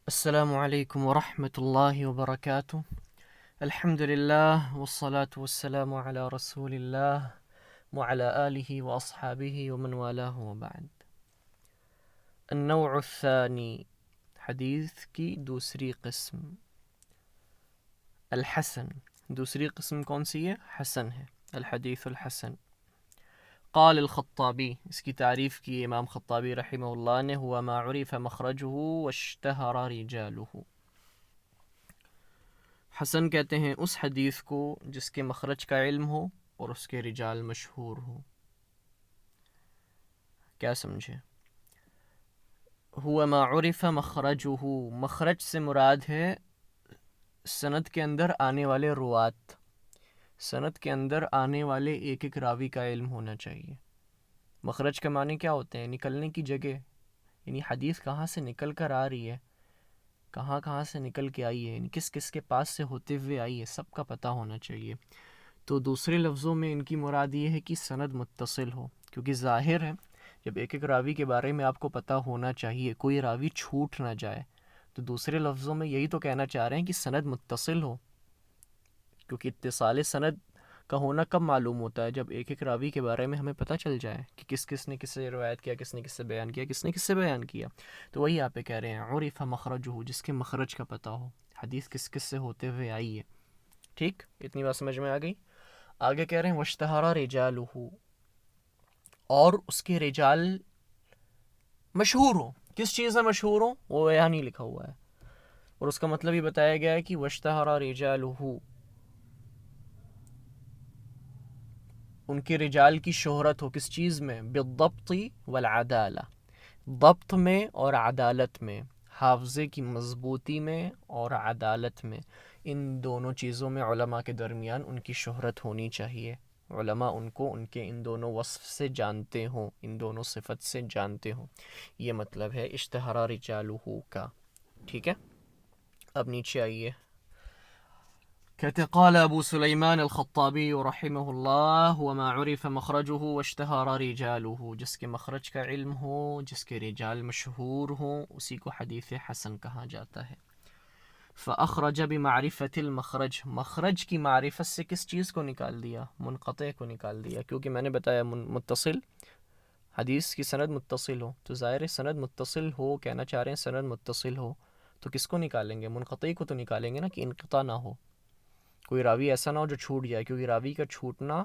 السلام عليكم ورحمة الله وبركاته. الحمد لله والصلاة والسلام على رسول الله وعلى آله وأصحابه ومن والاه وبعد. النوع الثاني، حدیث کی دوسری قسم الحسن. دوسری قسم کون سی ہے؟ حسن ہے، الحدیث الحسن. قال الخطابی، اس کی تعریف کی امام خطابی رحمہ اللہ نے، ہوا ما عرف مخرجہ واشتہر رجالہ. حسن کہتے ہیں اس حدیث کو جس کے مخرج کا علم ہو اور اس کے رجال مشہور ہو. کیا سمجھے؟ ہوا ما عرف مخرجہ، مخرج سے مراد ہے سند کے اندر آنے والے روات، سند کے اندر آنے والے ایک ایک راوی کا علم ہونا چاہیے. مخرج کے معنی کیا ہوتے ہیں؟ نکلنے کی جگہ، یعنی حدیث کہاں سے نکل کر آ رہی ہے، کہاں سے نکل کے آئی ہے، یعنی کس کس کے پاس سے ہوتے ہوئے آئی ہے، سب کا پتہ ہونا چاہیے. تو دوسرے لفظوں میں ان کی مراد یہ ہے کہ سند متصل ہو، کیونکہ ظاہر ہے جب ایک ایک راوی کے بارے میں آپ کو پتہ ہونا چاہیے، کوئی راوی چھوٹ نہ جائے، تو دوسرے لفظوں میں یہی تو کہنا چاہ رہے ہیں کہ سند متصل ہو. کیونکہ اتصال سند کا ہونا کب معلوم ہوتا ہے؟ جب ایک ایک راوی کے بارے میں ہمیں پتہ چل جائے کہ کس کس نے کس سے روایت کیا، کس نے کس سے بیان کیا، کس نے کس سے بیان کیا. تو وہی آپ پہ کہہ رہے ہیں عرف مخرجہ، جس کے مخرج کا پتہ ہو، حدیث کس کس سے ہوتے ہوئے آئی ہے. ٹھیک، اتنی بات سمجھ میں آ گئی. آگے کہہ رہے ہیں واشتہر رجالہ، اور اس کے رجال مشہور ہوں. کس چیز میں مشہور ہوں وہ یہاں نہیں لکھا ہوا ہے، اور اس کا مطلب یہ بتایا گیا ہے کہ واشتہر رجالہ، ان کے رجال کی شہرت ہو کس چیز میں؟ بالضبط والعدالہ، ضبط میں اور عدالت میں، حافظے کی مضبوطی میں اور عدالت میں. ان دونوں چیزوں میں علماء کے درمیان ان کی شہرت ہونی چاہیے. علماء ان کو ان کے ان دونوں وصف سے جانتے ہوں، ان دونوں صفت سے جانتے ہوں. یہ مطلب ہے اشتہر رجالہ کا. ٹھیک ہے، اب نیچے آئیے. کہتے قال ابو سلیمان الخطابی رحمہ اللہ وما عرف مخرجہ واشتہر رجالہ، جس کے مخرج کا علم ہو، جس کے رجال مشہور ہوں، اسی کو حدیث حسن کہا جاتا ہے. فاخرج بمعرفت المخرج، مخرج کی معرفت سے کس چیز کو نکال دیا؟ منقطع کو نکال دیا. کیونکہ میں نے بتایا متصل، حدیث کی سند متصل ہو، تو ظاہر سند متصل ہو، کہنا چاہ رہے ہیں سند متصل ہو تو کس کو نکالیں گے؟ منقطع کو تو نکالیں گے نا، کہ انقطاع نہ ہو، کوئی راوی ایسا نہ ہو جو چھوٹ جائے. کیونکہ راوی کا چھوٹنا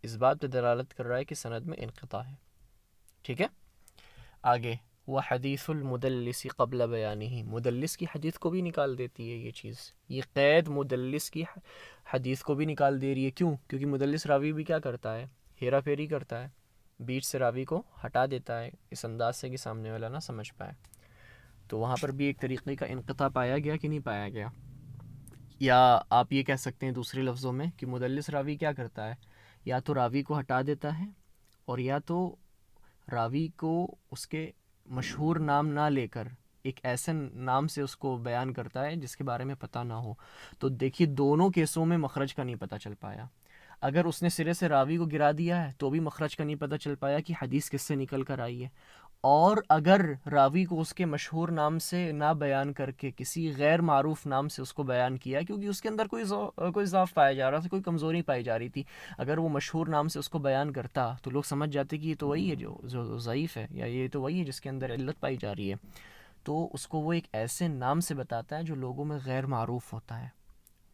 اس بات پہ دلالت کر رہا ہے کہ سند میں انقطاع ہے. ٹھیک ہے، آگے وحدیث المدلس قبل بیانہ، مدلس کی حدیث کو بھی نکال دیتی ہے یہ چیز. یہ قید مدلس کی حدیث کو بھی نکال دے رہی ہے. کیوں؟ کیونکہ مدلس راوی بھی کیا کرتا ہے؟ ہیرا پھیری کرتا ہے، بیچ سے راوی کو ہٹا دیتا ہے اس انداز سے کہ سامنے والا نہ سمجھ پائے. تو وہاں پر بھی ایک طریقے کا انقطاع پایا گیا کہ نہیں پایا گیا؟ یا آپ یہ کہہ سکتے ہیں دوسرے لفظوں میں کہ مدلس راوی کیا کرتا ہے؟ یا تو راوی کو ہٹا دیتا ہے، اور یا تو راوی کو اس کے مشہور نام نہ لے کر ایک ایسے نام سے اس کو بیان کرتا ہے جس کے بارے میں پتہ نہ ہو. تو دیکھیے دونوں کیسوں میں مخرج کا نہیں پتہ چل پایا. اگر اس نے سرے سے راوی کو گرا دیا ہے تو بھی مخرج کا نہیں پتہ چل پایا کہ حدیث کس سے نکل کر آئی ہے. اور اگر راوی کو اس کے مشہور نام سے نہ بیان کر کے کسی غیر معروف نام سے اس کو بیان کیا، کیونکہ اس کے اندر کوئی ضعف پایا جا رہا تھا، کوئی کمزوری پائی جا رہی تھی، اگر وہ مشہور نام سے اس کو بیان کرتا تو لوگ سمجھ جاتے کہ یہ تو وہی ہے جو ضعیف ہے، یا یہ تو وہی ہے جس کے اندر علت پائی جا رہی ہے. تو اس کو وہ ایک ایسے نام سے بتاتا ہے جو لوگوں میں غیر معروف ہوتا ہے.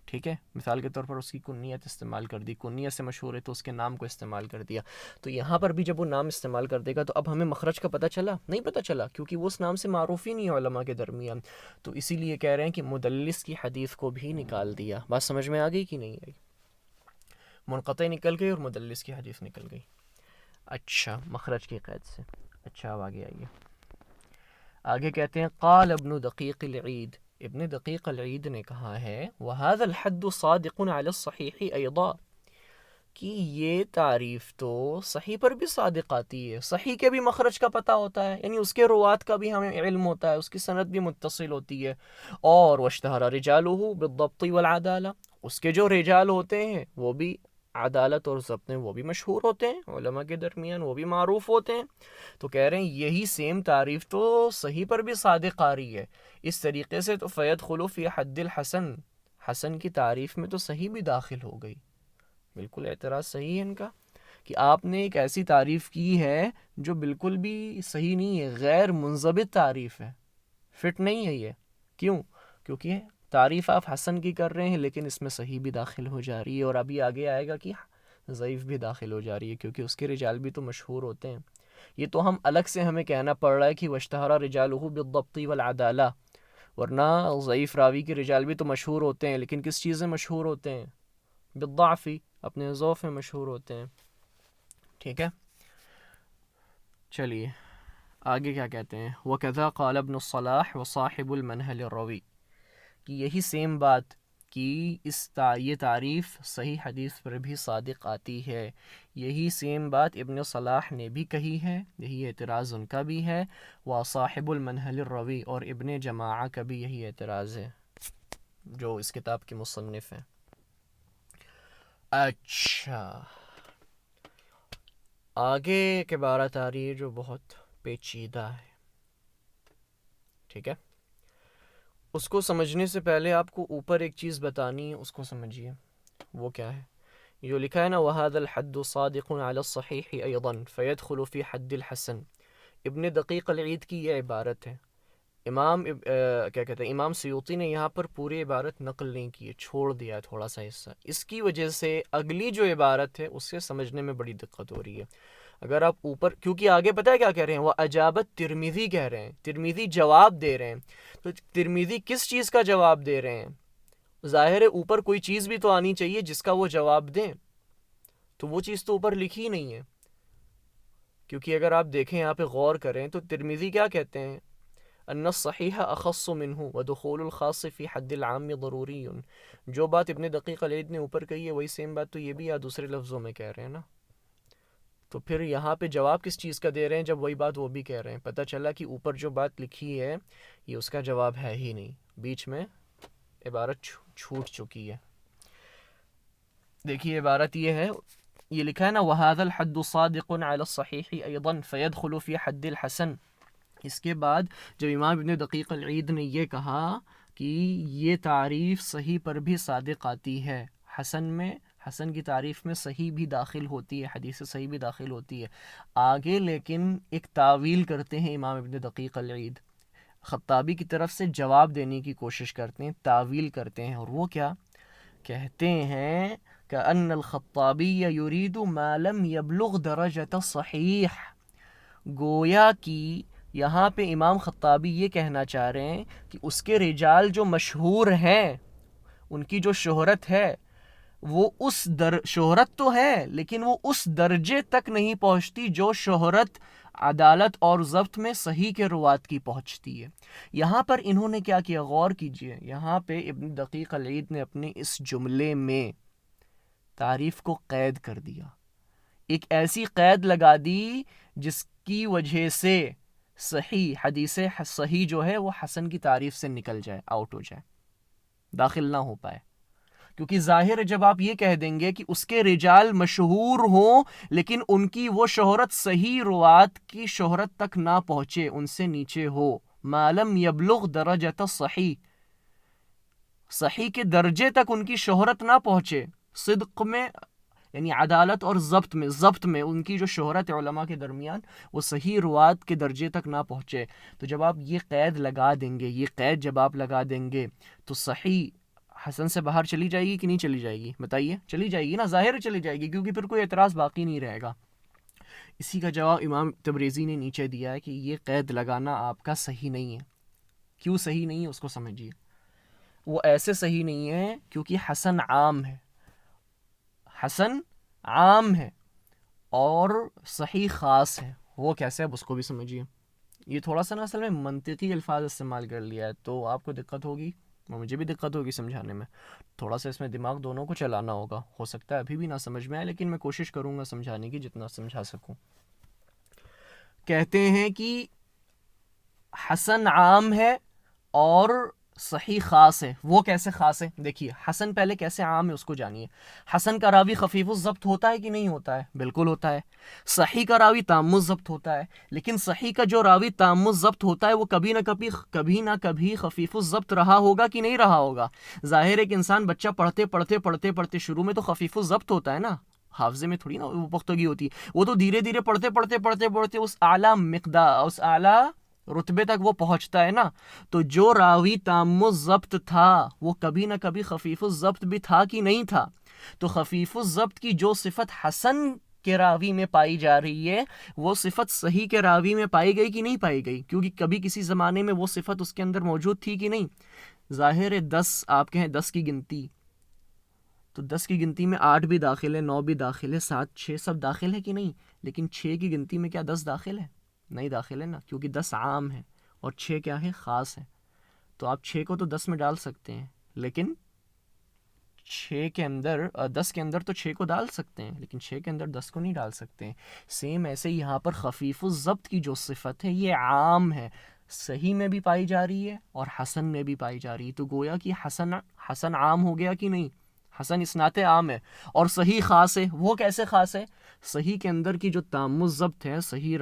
ٹھیک ہے، مثال کے طور پر اس کی کنیت استعمال کر دی، کنیت سے مشہور ہے تو اس کے نام کو استعمال کر دیا. تو یہاں پر بھی جب وہ نام استعمال کر دے گا تو اب ہمیں مخرج کا پتہ چلا؟ نہیں پتہ چلا، کیونکہ وہ اس نام سے معروف ہی نہیں ہے علماء کے درمیان. تو اسی لیے کہہ رہے ہیں کہ مدلس کی حدیث کو بھی نکال دیا. بات سمجھ میں آ گئی کہ نہیں آئی؟ منقطع نکل گئی اور مدلس کی حدیث نکل گئی. اچھا، مخرج کی قید سے. اچھا، اب آگے آئیے. آگے کہتے ہیں قال ابن دقیق العید، ابن دقیق العید نے کہا ہے وَهَذَا الْحَدُّ صَادِقٌ عَلَى الصَّحِيحِ أَيْضًا، کہ یہ تعریف تو صحیح پر بھی صادق آتی ہے. صحیح کے بھی مخرج کا پتہ ہوتا ہے، یعنی اس کے روات کا بھی ہمیں علم ہوتا ہے، اس کی سند بھی متصل ہوتی ہے. اور واشتہر رجالہ بالضبط والعدالہ، اس کے جو رجال ہوتے ہیں وہ بھی عدالت اور ضبط میں وہ بھی مشہور ہوتے ہیں علماء کے درمیان، وہ بھی معروف ہوتے ہیں. تو کہہ رہے ہیں یہی سیم تعریف تو صحیح پر بھی صادق آ رہی ہے. اس طریقے سے تو فیدخل فی حد الحسن، حسن کی تعریف میں تو صحیح بھی داخل ہو گئی. بالکل اعتراض صحیح ہے ان کا کہ آپ نے ایک ایسی تعریف کی ہے جو بالکل بھی صحیح نہیں ہے، غیر منضبط تعریف ہے، فٹ نہیں ہے یہ. کیوں؟ کیونکہ تعریف آپ حسن کی کر رہے ہیں لیکن اس میں صحیح بھی داخل ہو جا رہی ہے، اور ابھی آگے آئے گا کہ ضعیف بھی داخل ہو جا رہی ہے کیونکہ اس کے رجال بھی تو مشہور ہوتے ہیں. یہ تو ہم الگ سے ہمیں کہنا پڑ رہا ہے کہ واشتہر رجالہ بالضبط والعدالہ، ورنہ ضعیف راوی کے رجال بھی تو مشہور ہوتے ہیں لیکن کس چیز میں مشہور ہوتے ہیں؟ بالضعف، اپنے ضعف میں مشہور ہوتے ہیں. ٹھیک ہے، چلیے آگے کیا کہتے ہیں. وَكَذَا قَالَ ابن الصلاح وصاحب المنہل الروی، کہ یہی سیم بات کہ یہ تعریف صحیح حدیث پر بھی صادق آتی ہے، یہی سیم بات ابن صلاح نے بھی کہی ہے، یہی اعتراض ان کا بھی ہے. وصاحب المنہل الروی، اور ابن جماعہ کا بھی یہی اعتراض ہے جو اس کتاب کے مصنف ہیں. اچھا، آگے ایک عبارت آ رہی ہے جو بہت پیچیدہ ہے. ٹھیک ہے، اس کو سمجھنے سے پہلے آپ کو اوپر ایک چیز بتانی ہے، اس کو سمجھیے. وہ کیا ہے؟ جو لکھا ہے نا وَهَذَا الْحَدُّ صَادِقٌ عَلَى الصَّحِيحِ أَيْضًا فَيَدْخُلُ فِي حَدِّ الْحَسَن. ابن دقیق العید کی یہ عبارت ہے. کیا کہتے ہیں، امام سیوطی نے یہاں پر پوری عبارت نقل نہیں کی ہے، چھوڑ دیا ہے تھوڑا سا حصہ. اس کی وجہ سے اگلی جو عبارت ہے اس سے سمجھنے میں بڑی دقت ہو رہی ہے. اگر آپ اوپر، کیونکہ آگے پتہ ہے کیا کہہ رہے ہیں، وہ اجابت ترمذی کہہ رہے ہیں، ترمذی جواب دے رہے ہیں. تو ترمذی کس چیز کا جواب دے رہے ہیں؟ ظاہر ہے اوپر کوئی چیز بھی تو آنی چاہیے جس کا وہ جواب دیں، تو وہ چیز تو اوپر لکھی نہیں ہے. کیونکہ اگر آپ دیکھیں یہاں پہ غور کریں تو ترمذی کیا کہتے ہیں، ان الصحیح اخص منہ ودخول الخاص فی حد العام ضروری. جو بات ابن دقیق العید نے اوپر کہی ہے وہی سیم بات تو یہ بھی یا دوسرے لفظوں میں کہہ رہے ہیں نا. تو پھر یہاں پہ جواب کس چیز کا دے رہے ہیں جب وہی بات وہ بھی کہہ رہے ہیں؟ پتہ چلا کہ اوپر جو بات لکھی ہے یہ اس کا جواب ہے ہی نہیں، بیچ میں عبارت چھوٹ چکی ہے. دیکھیے عبارت یہ ہے، یہ لکھا ہے نا وَهَذَا الْحَدُّ صَادِقٌ عَلَى الصَّحِيحِ أَيْضًا فَيَدْخُلُ فِي حَدِّ الْحَسَن. اس کے بعد جب امام ابن دقیق العید نے یہ کہا کہ یہ تعریف صحیح پر بھی صادق آتی ہے، حسن میں، حسن کی تعریف میں صحیح بھی داخل ہوتی ہے، حدیث صحیح بھی داخل ہوتی ہے. آگے لیکن ایک تعویل کرتے ہیں امام ابن دقیق العید، خطابی کی طرف سے جواب دینے کی کوشش کرتے ہیں، تعویل کرتے ہیں. اور وہ کیا کہتے ہیں؟ كأن الخطابی يريد ما لم يبلغ درجة الصحیح. گویا کہ یہاں پہ امام خطابی یہ کہنا چاہ رہے ہیں کہ اس کے رجال جو مشہور ہیں، ان کی جو شہرت ہے وہ شہرت تو ہے لیکن وہ اس درجے تک نہیں پہنچتی جو شہرت عدالت اور ضبط میں صحیح کے روات کی پہنچتی ہے. یہاں پر انہوں نے کیا کیا، غور کیجئے. یہاں پہ ابن دقیق العید نے اپنے اس جملے میں تعریف کو قید کر دیا، ایک ایسی قید لگا دی جس کی وجہ سے صحیح حدیث صحیح جو ہے وہ حسن کی تعریف سے نکل جائے، آؤٹ ہو جائے، داخل نہ ہو پائے. کیونکہ ظاہر ہے جب آپ یہ کہہ دیں گے کہ اس کے رجال مشہور ہوں لیکن ان کی وہ شہرت صحیح روات کی شہرت تک نہ پہنچے، ان سے نیچے ہو، ما لم یبلغ درجۃ الصحیح، صحیح کے درجے تک ان کی شہرت نہ پہنچے، صدق میں یعنی عدالت اور ضبط میں ان کی جو شہرت ہے علماء کے درمیان وہ صحیح روات کے درجے تک نہ پہنچے. تو جب آپ یہ قید لگا دیں گے، یہ قید جب آپ لگا دیں گے تو صحیح حسن سے باہر چلی جائے گی کہ نہیں چلی جائے گی؟ بتائیے. چلی جائے گی نا، ظاہر چلی جائے گی کیونکہ پھر کوئی اعتراض باقی نہیں رہے گا. اسی کا جواب امام تبریزی نے نیچے دیا ہے کہ یہ قید لگانا آپ کا صحیح نہیں ہے. کیوں صحیح نہیں ہے اس کو سمجھیے. وہ ایسے صحیح نہیں ہے کیونکہ حسن عام ہے، حسن عام ہے اور صحیح خاص ہے. وہ کیسے، اب اس کو بھی سمجھیے. یہ تھوڑا سا نا اصل میں منطقی الفاظ استعمال کر لیا ہے تو آپ کو دقت ہوگی اور مجھے بھی دقت ہوگی سمجھانے میں. تھوڑا سا اس میں دماغ دونوں کو چلانا ہوگا. ہو سکتا ہے ابھی بھی نہ سمجھ میں آئے لیکن میں کوشش کروں گا سمجھانے کی جتنا سمجھا سکوں. کہتے ہیں کہ حسن عام ہے اور صحیح خاص ہے. وہ کیسے خاص ہے؟ دیکھیے حسن پہلے کیسے عام ہے اس کو جانیے. حسن کا راوی خفیف الضبط ہوتا ہے کہ نہیں ہوتا ہے؟ بالکل ہوتا ہے. صحیح کا راوی تام الضبط ہوتا ہے، لیکن صحیح کا جو راوی تام الضبط ہوتا ہے وہ کبھی نہ کبھی خفیف الضبط رہا ہوگا کہ نہیں رہا ہوگا. ظاہر ہے کہ انسان بچہ پڑھتے شروع میں تو خفیف الضبط ہوتا ہے نا، حافظے میں تھوڑی نا وہ پختگی ہوتی ہے. وہ تو دھیرے دھیرے پڑھتے اس اعلیٰ مقدار، اس اعلیٰ رتبے تک وہ پہنچتا ہے نا. تو جو راوی تام الضبط تھا وہ کبھی نہ کبھی خفیف الضبط بھی تھا کہ نہیں تھا. تو خفیف الضبط کی جو صفت حسن کے راوی میں پائی جا رہی ہے وہ صفت صحیح کے راوی میں پائی گئی کہ نہیں پائی گئی؟ کیونکہ کبھی کسی زمانے میں وہ صفت اس کے اندر موجود تھی کہ نہیں. ظاہر ہے 10 آپ کہیں 10 کی گنتی، تو 10 کی گنتی میں 8 بھی داخل ہے، 9 بھی داخل ہے، 7 6 سب داخل ہے کہ نہیں. لیکن 6 کی گنتی میں کیا 10 داخل ہے؟ نہیں داخل ہے نا، کیونکہ 10 عام ہے اور 6 کیا ہے؟ خاص ہے. تو آپ 6 کو تو 10 میں ڈال سکتے ہیں، لیکن 6 کے اندر 10 کے اندر تو 6 کو ڈال سکتے ہیں، لیکن 6 کے اندر 10 کو نہیں ڈال سکتے ہیں. سیم ایسے یہاں پر خفیف الضبط کی جو صفت ہے یہ عام ہے، صحیح میں بھی پائی جا رہی ہے اور حسن میں بھی پائی جا رہی ہے. تو گویا کہ حسن عام ہو گیا کہ نہیں؟ حسن اسناد عام ہے اور صحیح خاص ہے. وہ کیسے خاص ہے؟ صحیح کے اندر کی جو تام الضبط ہے، صحیح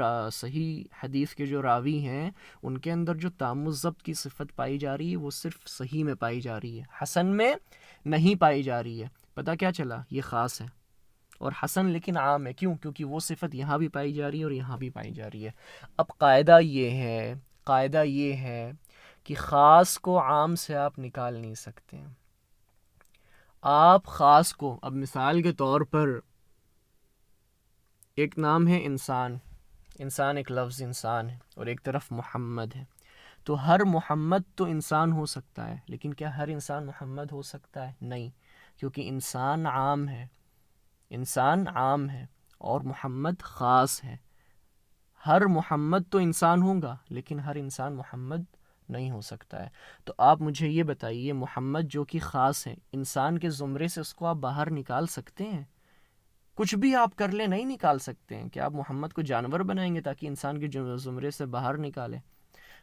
حدیث کے جو راوی ہیں ان کے اندر جو تام الضبط کی صفت پائی جا رہی ہے وہ صرف صحیح میں پائی جا رہی ہے، حسن میں نہیں پائی جا رہی ہے. پتہ کیا چلا؟ یہ خاص ہے اور حسن لیکن عام ہے. کیوں؟ کیونکہ وہ صفت یہاں بھی پائی جا رہی ہے اور یہاں بھی پائی جا رہی ہے. اب قاعدہ یہ ہے کہ خاص کو عام سے آپ نکال نہیں سکتے. آپ خاص کو، اب مثال کے طور پر ایک نام ہے انسان ایک لفظ انسان ہے اور ایک طرف محمد ہے. تو ہر محمد تو انسان ہو سکتا ہے، لیکن کیا ہر انسان محمد ہو سکتا ہے؟ نہیں، کیونکہ انسان عام ہے اور محمد خاص ہے. ہر محمد تو انسان ہوگا لیکن ہر انسان محمد نہیں ہو سکتا ہے. تو آپ مجھے یہ بتائیے، محمد جو کہ خاص ہے، انسان کے زمرے سے اس کو آپ باہر نکال سکتے ہیں؟ کچھ بھی آپ کر لیں نہیں نکال سکتے ہیں. کہ آپ محمد کو جانور بنائیں گے تاکہ انسان کے زمرے سے باہر نکالیں؟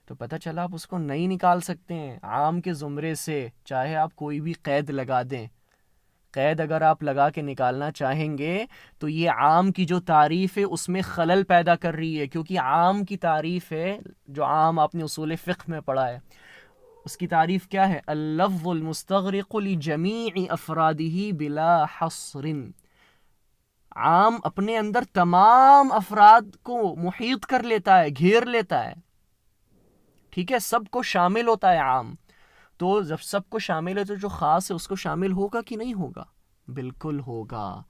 تو پتہ چلا آپ اس کو نہیں نکال سکتے ہیں عام کے زمرے سے. چاہے آپ کوئی بھی قید لگا دیں، قید اگر آپ لگا کے نکالنا چاہیں گے تو یہ عام کی جو تعریف ہے اس میں خلل پیدا کر رہی ہے. کیونکہ عام کی تعریف ہے جو عام آپ نے اصول فقہ میں پڑھا ہے، اس کی تعریف کیا ہے؟ اللفظ المستغرق لجمیع افرادہ بلا حصر. عام اپنے اندر تمام افراد کو محیط کر لیتا ہے، گھیر لیتا ہے. ٹھیک ہے، سب کو شامل ہوتا ہے عام. تو جب سب کو شامل ہے تو جو خاص ہے اس کو شامل ہوگا کہ نہیں ہوگا؟ بالکل ہوگا.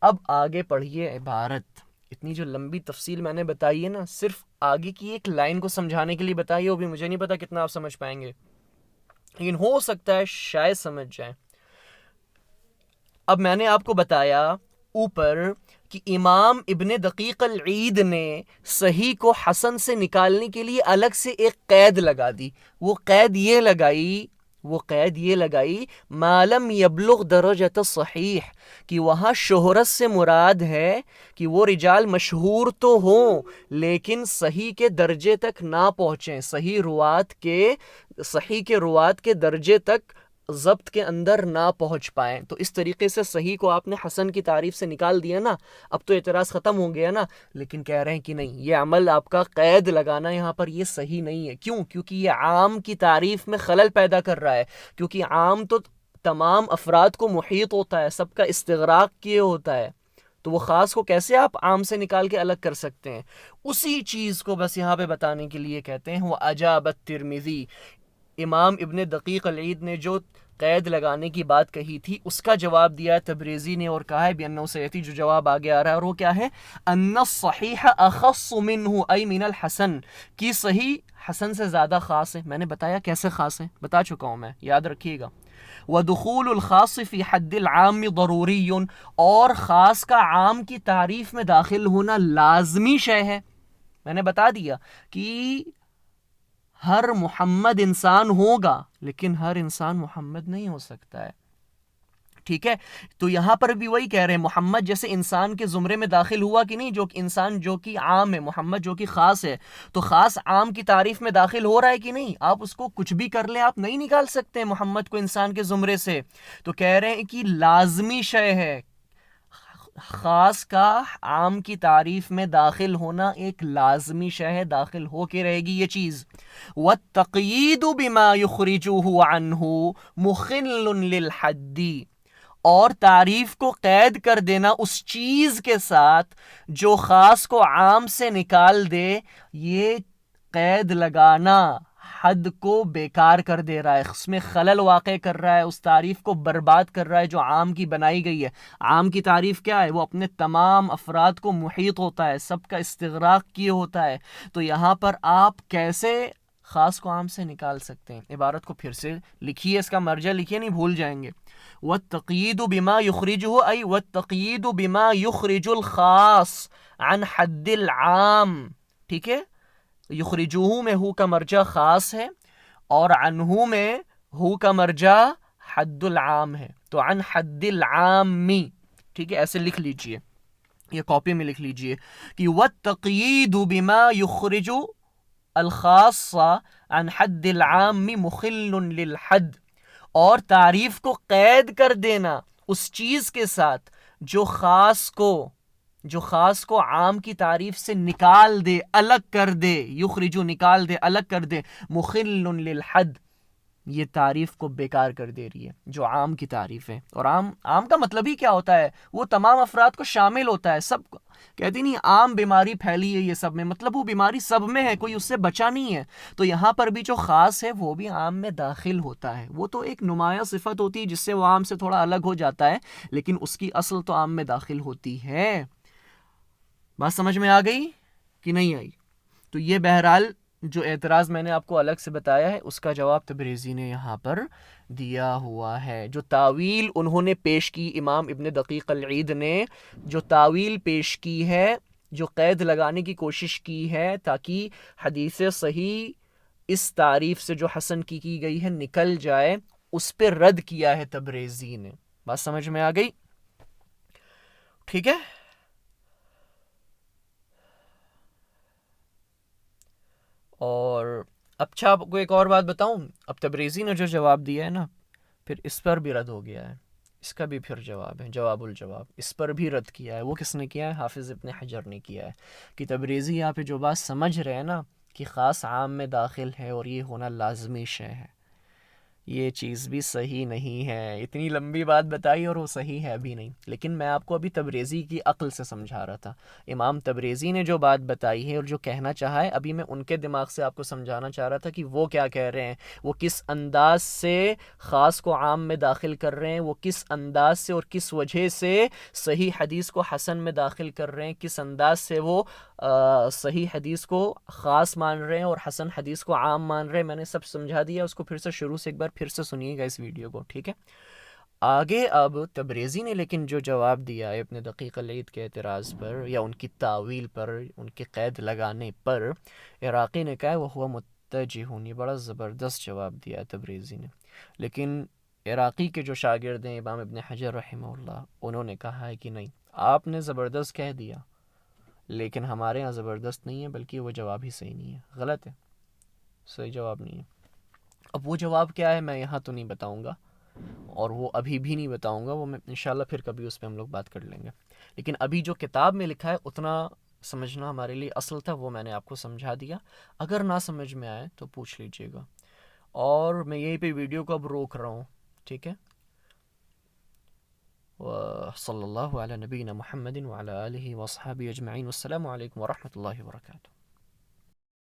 اب آگے پڑھیے عبارت. اتنی جو لمبی تفصیل میں نے بتائی ہے نا، صرف آگے کی ایک لائن کو سمجھانے کے لیے بتائی ہے، وہ بھی مجھے نہیں پتا کتنا آپ سمجھ پائیں گے، لیکن ہو سکتا ہے شاید سمجھ جائیں. اب میں نے آپ کو بتایا اوپر کہ امام ابن دقیق العید نے صحیح کو حسن سے نکالنے کے لیے الگ سے ایک قید لگا دی. وہ قید یہ لگائی ما لم یبلغ درجۃ صحیح، کہ وہاں شہرت سے مراد ہے کہ وہ رجال مشہور تو ہوں لیکن صحیح کے درجے تک نہ پہنچیں، صحیح کے روات کے درجے تک ضبط کے اندر نہ پہنچ پائیں. تو اس طریقے سے صحیح کو آپ نے حسن کی تعریف سے نکال دیا نا. اب تو اعتراض ختم ہو گیا نا. لیکن کہہ رہے ہیں کہ نہیں، یہ عمل آپ کا قید لگانا یہاں پر یہ صحیح نہیں ہے. کیوں؟ کیونکہ یہ عام کی تعریف میں خلل پیدا کر رہا ہے. کیونکہ عام تو تمام افراد کو محیط ہوتا ہے، سب کا استغراق کیے ہوتا ہے. تو وہ خاص کو کیسے آپ عام سے نکال کے الگ کر سکتے ہیں؟ اسی چیز کو بس یہاں پہ بتانے کے لیے کہتے ہیں وہ اجابت ترمذی. امام ابن دقیق العید نے جو قید لگانے کی بات کہی تھی اس کا جواب دیا تبریزی نے، اور کہا ہے بأنه سیأتی، جو جواب آگے آ رہا ہے، اور وہ کیا ہے؟ ان الصحیح اخص منہ ای من الحسن، کی صحیح حسن سے زیادہ خاص ہے. میں نے بتایا کیسے خاص ہے، بتا چکا ہوں میں، یاد رکھیے گا. ودخول الخاص فی حد العام ضروری، اور خاص کا عام کی تعریف میں داخل ہونا لازمی شے ہے. میں نے بتا دیا کہ ہر محمد انسان ہوگا لیکن ہر انسان محمد نہیں ہو سکتا ہے. ٹھیک ہے. تو یہاں پر بھی وہی کہہ رہے ہیں محمد جیسے انسان کے زمرے میں داخل ہوا کہ نہیں, جو انسان جو کہ عام ہے, محمد جو کہ خاص ہے, تو خاص عام کی تعریف میں داخل ہو رہا ہے کہ نہیں. آپ اس کو کچھ بھی کر لیں, آپ نہیں نکال سکتے محمد کو انسان کے زمرے سے. تو کہہ رہے ہیں کہ لازمی شے ہے, خاص کا عام کی تعریف میں داخل ہونا ایک لازمی شے ہے, داخل ہو کے رہے گی یہ چیز. وَالتَّقْيِيدُ بِمَا يُخْرِجُهُ عَنْهُ مُخِلٌّ لِلْحَدِّ, اور تعریف کو قید کر دینا اس چیز کے ساتھ جو خاص کو عام سے نکال دے, یہ قید لگانا حد کو بیکار کر دے رہا ہے, اس میں خلل واقع کر رہا ہے, اس تعریف کو برباد کر رہا ہے جو عام کی بنائی گئی ہے. عام کی تعریف کیا ہے؟ وہ اپنے تمام افراد کو محیط ہوتا ہے, سب کا استغراق کیے ہوتا ہے. تو یہاں پر آپ کیسے خاص کو عام سے نکال سکتے ہیں؟ عبارت کو پھر سے لکھیے, اس کا مرجع لکھیے, نہیں بھول جائیں گے. وَالتَّقْيِيدُ بِمَا يُخْرِجُهُ أي وَالتَّقْيِيدُ بِمَا يُخْرِجُ الْخَاص عن حد العام. ٹھیک ہے, یخرجوہ میں ہو کا مرجع خاص ہے اور عنہ میں ہو کا مرجع حد العام ہے. تو عن حد العام, ٹھیک ہے, ایسے لکھ لیجئے, یہ کاپی میں لکھ لیجئے کہ وَالتَّقْيِيدُ بِمَا يُخْرِجُ الخاص عن حد العام مخل للحد, اور تعریف کو قید کر دینا اس چیز کے ساتھ جو خاص کو عام کی تعریف سے نکال دے, الگ کر دے, یخرجو نکال دے, الگ کر دے, مخل للحد, یہ تعریف کو بیکار کر دے رہی ہے جو عام کی تعریف ہے. اور عام کا مطلب ہی کیا ہوتا ہے؟ وہ تمام افراد کو شامل ہوتا ہے, سب کو. کہتی نہیں عام بیماری پھیلی ہے یہ سب میں, مطلب وہ بیماری سب میں ہے, کوئی اس سے بچا نہیں ہے. تو یہاں پر بھی جو خاص ہے وہ بھی عام میں داخل ہوتا ہے. وہ تو ایک نمایاں صفت ہوتی ہے جس سے وہ عام سے تھوڑا الگ ہو جاتا ہے, لیکن اس کی اصل تو عام میں داخل ہوتی ہے. بات سمجھ میں آ گئی کہ نہیں آئی؟ تو یہ بہرحال جو اعتراض میں نے آپ کو الگ سے بتایا ہے اس کا جواب تبریزی نے یہاں پر دیا ہوا ہے. جو تاویل انہوں نے پیش کی, امام ابن دقیق العید نے جو تاویل پیش کی ہے, جو قید لگانے کی کوشش کی ہے تاکہ حدیث صحیح اس تعریف سے جو حسن کی گئی ہے نکل جائے, اس پہ رد کیا ہے تبریزی نے. بات سمجھ میں آ گئی؟ ٹھیک ہے. اور اچھا آپ کو ایک اور بات بتاؤں, اب تبریزی نے جو جواب دیا ہے نا, پھر اس پر بھی رد ہو گیا ہے, اس کا بھی پھر جواب ہے, جواب الجواب, اس پر بھی رد کیا ہے. وہ کس نے کیا ہے؟ حافظ ابن حجر نے کیا ہے. کہ تبریزی یہاں پہ جو بات سمجھ رہے ہیں نا کہ خاص عام میں داخل ہے اور یہ ہونا لازمی شے ہے, یہ چیز بھی صحیح نہیں ہے. اتنی لمبی بات بتائی اور وہ صحیح ہے بھی نہیں, لیکن میں آپ کو ابھی تبریزی کی عقل سے سمجھا رہا تھا. امام تبریزی نے جو بات بتائی ہے اور جو کہنا چاہا ہے, ابھی میں ان کے دماغ سے آپ کو سمجھانا چاہ رہا تھا کہ وہ کیا کہہ رہے ہیں, وہ کس انداز سے خاص کو عام میں داخل کر رہے ہیں, وہ کس انداز سے اور کس وجہ سے صحیح حدیث کو حسن میں داخل کر رہے ہیں, کس انداز سے وہ صحیح حدیث کو خاص مان رہے ہیں اور حسن حدیث کو عام مان رہے ہیں. میں نے سب سمجھا دیا, اس کو پھر سے شروع سے ایک بار پھر سے سنیے گا اس ویڈیو کو, ٹھیک ہے. آگے اب تبریزی نے لیکن جو جواب دیا ہے ابن دقیق العید کے اعتراض پر یا ان کی تاویل پر, ان کے قید لگانے پر, عراقی نے کہا وہ ہوا متجہون. یہ بڑا زبردست جواب دیا ہے تبریزی نے. لیکن عراقی کے جو شاگرد ہیں امام ابن حجر رحمہ اللہ, انہوں نے کہا ہے کہ نہیں, آپ نے زبردست کہہ دیا لیکن ہمارے ہاں زبردست نہیں ہے, بلکہ وہ جواب ہی صحیح نہیں ہے, غلط ہے, صحیح جواب نہیں ہے. اب وہ جواب کیا ہے میں یہاں تو نہیں بتاؤں گا, اور وہ ابھی بھی نہیں بتاؤں گا, وہ میں انشاءاللہ پھر کبھی اس پہ ہم لوگ بات کر لیں گے. لیکن ابھی جو کتاب میں لکھا ہے اتنا سمجھنا ہمارے لیے اصل تھا, وہ میں نے آپ کو سمجھا دیا. اگر نہ سمجھ میں آئے تو پوچھ لیجئے گا. اور میں یہیں پہ ویڈیو کو اب روک رہا ہوں, ٹھیک ہے. وصلی اللہ علی نبینا محمد وعلی آلہ وصحابہ اجمعین. والسلام علیکم ورحمۃ اللہ وبرکاتہ.